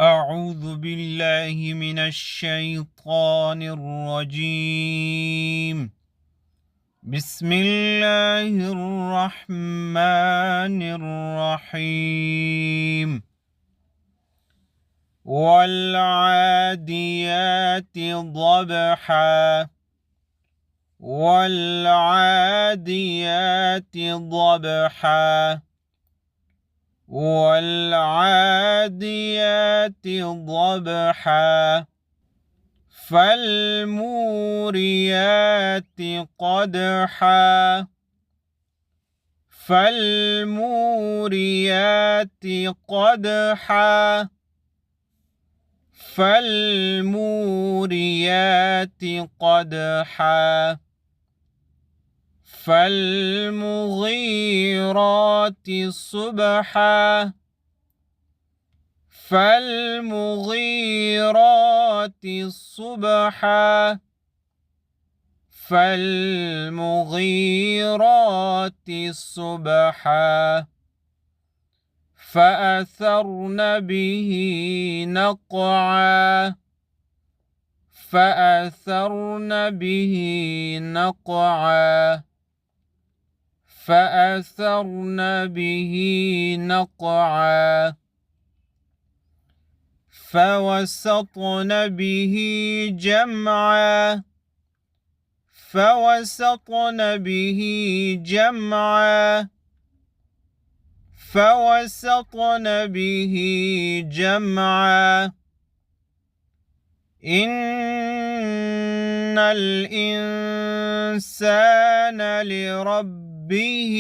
أعوذ بالله من الشيطان الرجيم. بسم الله الرحمن الرحيم. والعاديات ضبحا والعاديات ضبحا والعاديات ضبحا فالموريات قدحا فالموريات قدحا فالموريات قدحا فالمغيرات صبحا فالمغيرات صبحا فالمغيرات صبحا فأثرن به نقعا فأثرن به نقعا فأثرن به نقعا فوسطن به جمعا فوسطن به جمعا فوسطن به جمعا إن الإنسان لربه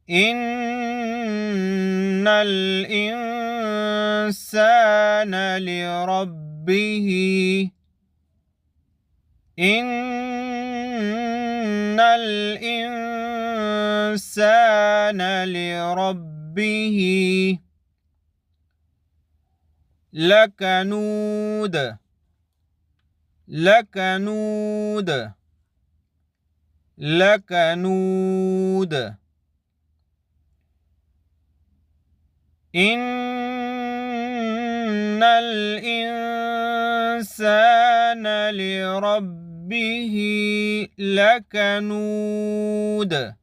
إن الإنسان لربه إن الإنسان لربه لكنود لكنود لكنود إن الإنسان لربه لكنود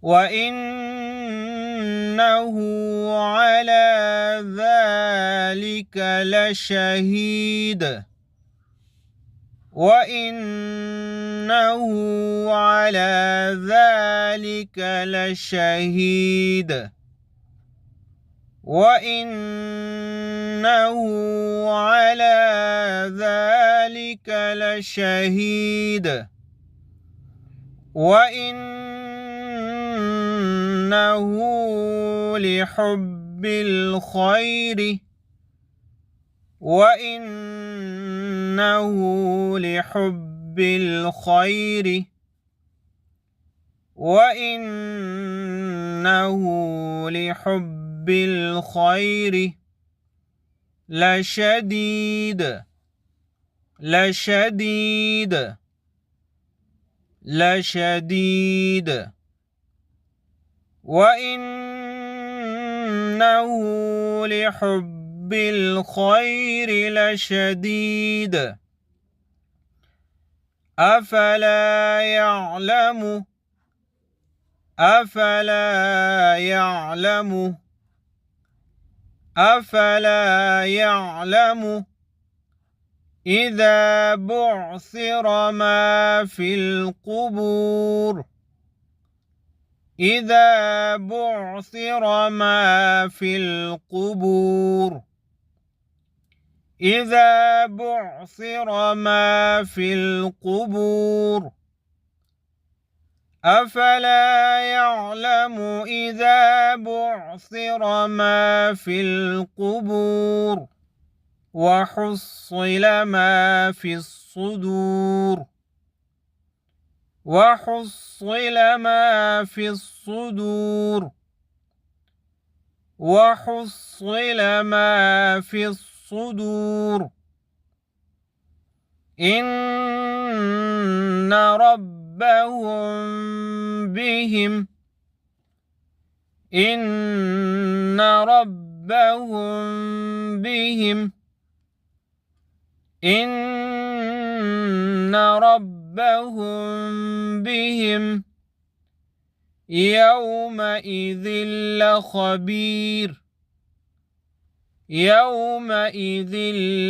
وإنه على ذلك لشهيد وإنه على ذلك لشهيد وإنه على ذلك لشهيد وإنه لحب الخير وإنه لحب الخير وإنه لحب الخير لشديد لشديد لشديد وإنه لحب الخير لشديد أفلا يعلم أفلا يعلم أفلا يعلم إذا بعثر ما في القبور إذا بعثر ما في القبور إذا بعثر ما في القبور أفلا يعلم إذا بعثر ما في القبور وحصل ما في الصدور وحصل ما في الصدور وحصل ما في الصدور إن ربهم بهم إن ربهم بهم إن ربهم بهم يومئذ لخبير يومئذ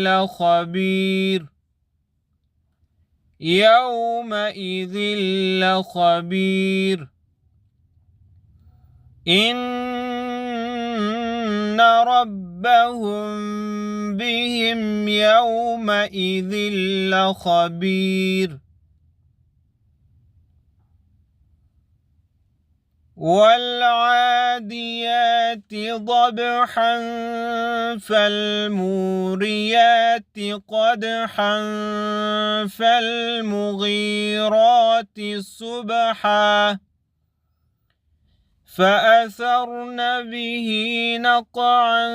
لخبير يومئذ لخبير إن ربهم بهم يومئذ لخبير والعاديات ضبحا فالموريات قدحا فالمغيرات صبحا فأثرن به نقعا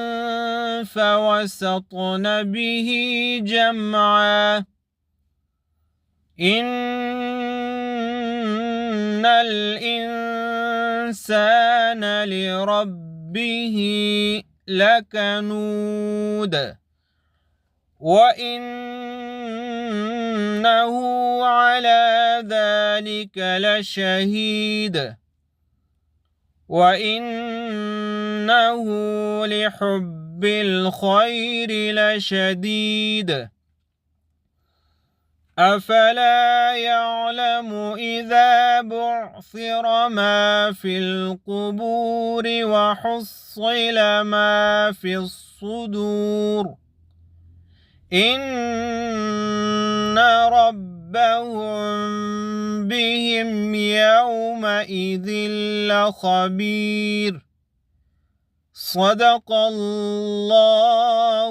فوسطن به جمعا إن الإنسان لربه لكنود وإنه على ذلك لشهيد وإنه لحب الخير لشديد أفلا يعلم إذا بعثر ما في القبور وحصل ما في الصدور إن ربهم بهم يومئذ لخبير صدق الله